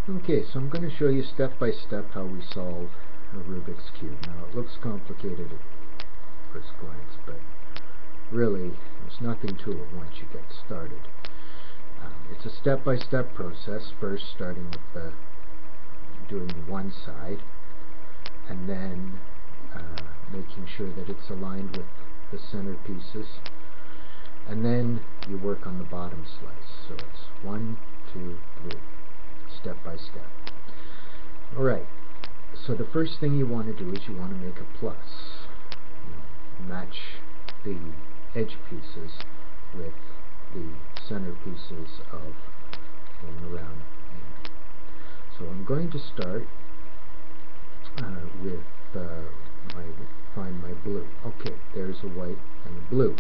Okay, so I'm going to show you step by step how we solve a Rubik's Cube. Now it looks complicated at first glance, but really there's nothing to it once you get started. It's a step-by-step process, first starting with doing one side, and then making sure that it's aligned with the center pieces, and then you work on the bottom slice. So it's 1, 2, 3, step by step. Alright, so the first thing you want to do is you want to make a plus. Match the edge pieces with the center pieces of going around. So I'm going to start with find my blue. Okay, there's a white and a blue.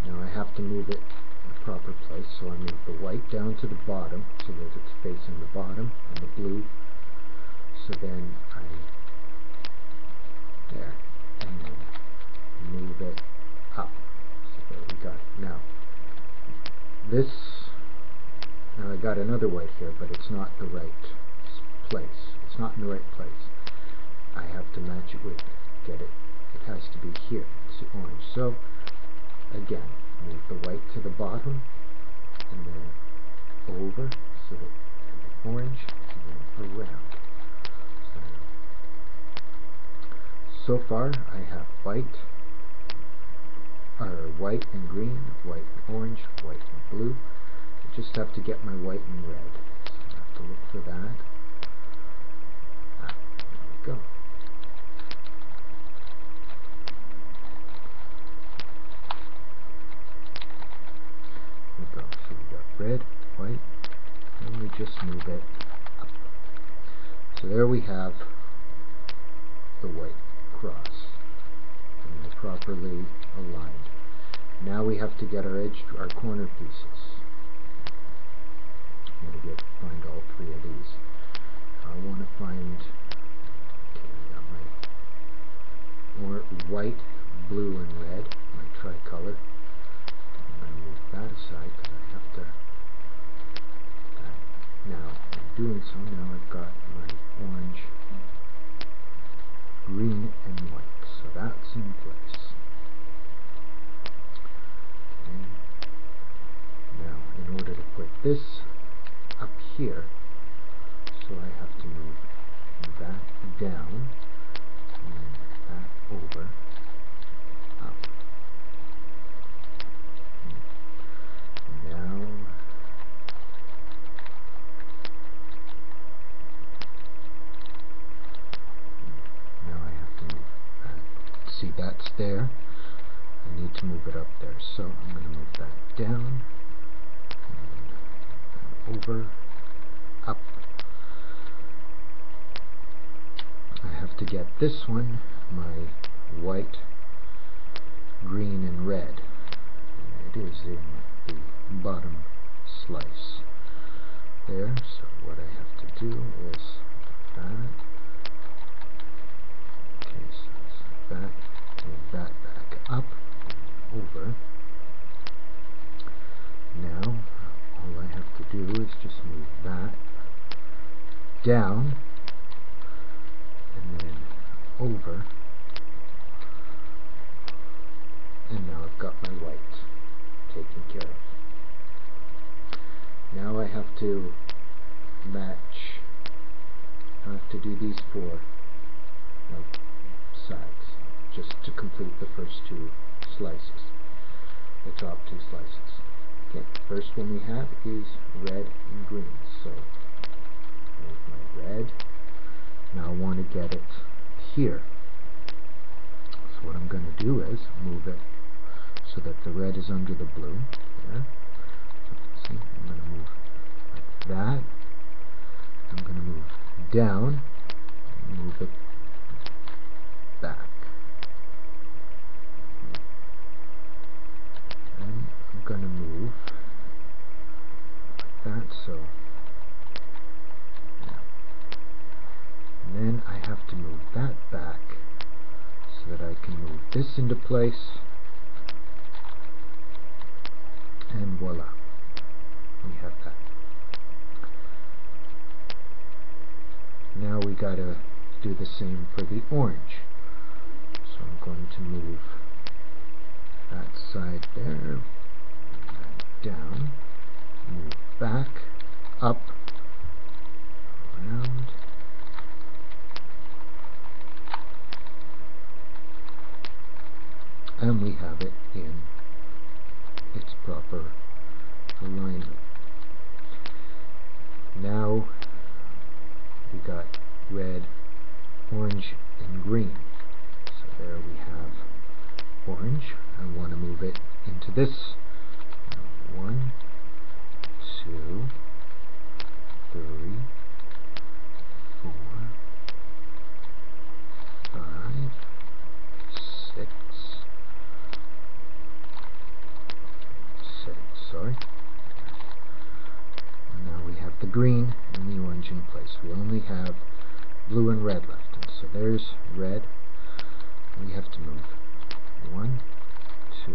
Now I have to move it in a proper place, so I move the white down to the bottom so that it's facing the bottom, and the blue, so then there, and then move it up. So there we got it. Now I got another white here, but it's not the right place. It's not in the right place. I have to match it with, it has to be here. It's the orange. So again, move the white to the bottom, and then over, so that the orange, and then around. So far I have white and green, white and orange, white and blue. I just have to get my white and red. So I have to look for that. There we go. So we got red, white, and we just move it up. So there we have the white cross, and they're properly aligned. Now we have to get our corner pieces. I'm going to find all three of these. I want to find, okay, I got my white, blue, and red, my tricolor. I'm going to move that aside because I have to. Now, in doing so, now I've got my orange, green, and white. So that's in place. Okay. Now, in order to put this up here, so I have to move that down, and then that over, up. Okay. Now, I have to move that. See, that's there. I need to move it up there, so I'm going to move that down, and over, up. I have to get this one, my white, green, and red. It is in the bottom slice there, so what I have to do is that. Okay, so it's that, move that back up, over. Now, all I have to do is just move that down, and then over, and now I've got my white taken care of. Now I have to match, I have to do these four sides, just to complete the first two slices, the top two slices. Okay, first one we have is red and green, so move my red. Now I want to get it here. So what I'm going to do is move it so that the red is under the blue. There. See, I'm going to move like that. I'm going to move down and move it back. And I'm going to move like that, so yeah. And then I have to move that back so that I can move this into place, and voila, we have that. gotta do the same for the orange. So I'm going to move that side there, down, move back, up, around, and we have it in its proper alignment. Now we got red, orange, and green. So there we have orange. I want to move it into this. 1, 2, 3, 4, 5, 6, sorry. And now we have the green and the orange in place. We only have blue and red left. And so there's red. We have to move 1, 2,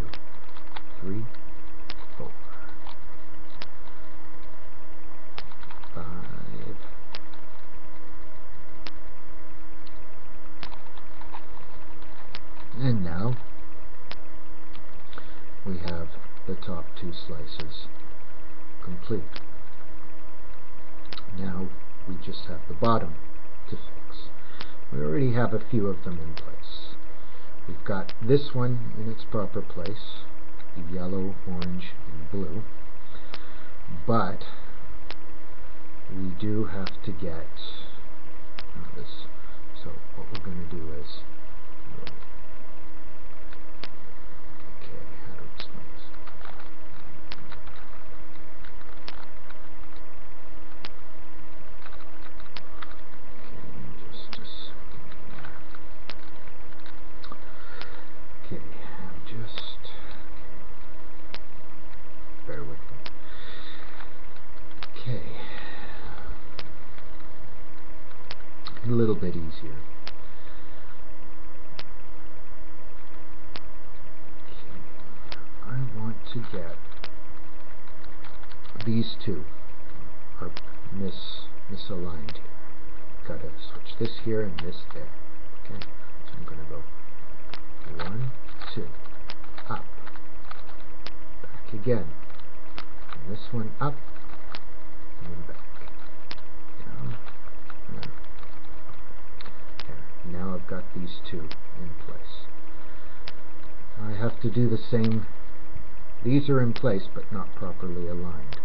3, 4, 5, and now we have the top 2 slices complete. Now we just have the bottom to fix. We already have a few of them in place. We've got this one in its proper place, the yellow, orange, and blue, but we do have to get this. So what we're going to do is, okay, how to explain this? Okay, just a second here. Okay, just bear with me. Okay. A little bit easier. Okay. I want to get these two are misaligned here. Gotta switch this here and this there. Okay, so I'm gonna go 1, 2, up, back again, and this one up, and then back, down, there. Now I've got these two in place. I have to do the same. These are in place but not properly aligned.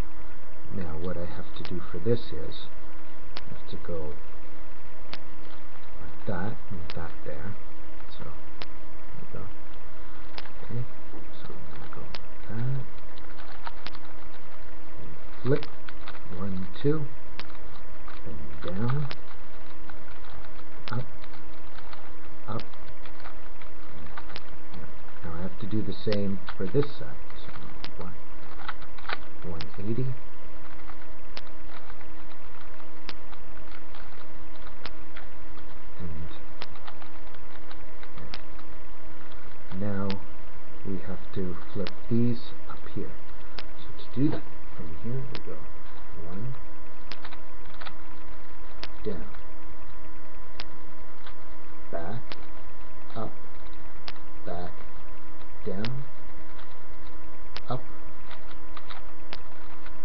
Now what I have to do for this is I have to go like that, and that there. So there we go. Okay, so I'm going to go like that. And flip. 1, 2. Then down. Up. Up. Now I have to do the same for this side. So 180. And now we have to flip these up here. So to do that, from here we go 1, down, back, up, back, down, up,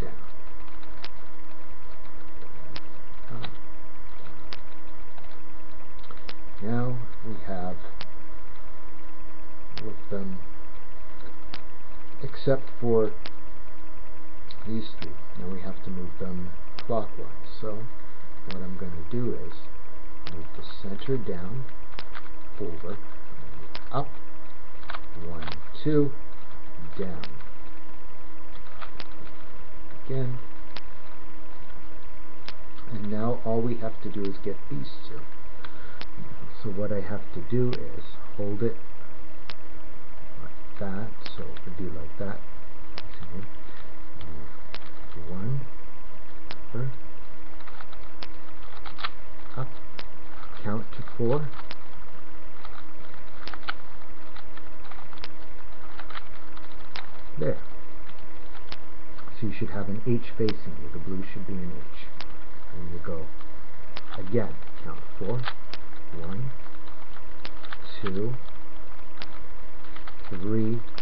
down, up. Now we have all of them except for these 3. Now we have to move them clockwise. So what I'm going to do is move the center down, over, up, 1, 2, down, again, and now all we have to do is get these 2. So what I have to do is hold it like that, so it would be like that. Move 1, over, up, count to 4, there. So you should have an H facing you. The blue should be an H. And you go again, count 4. 1, 2, 3,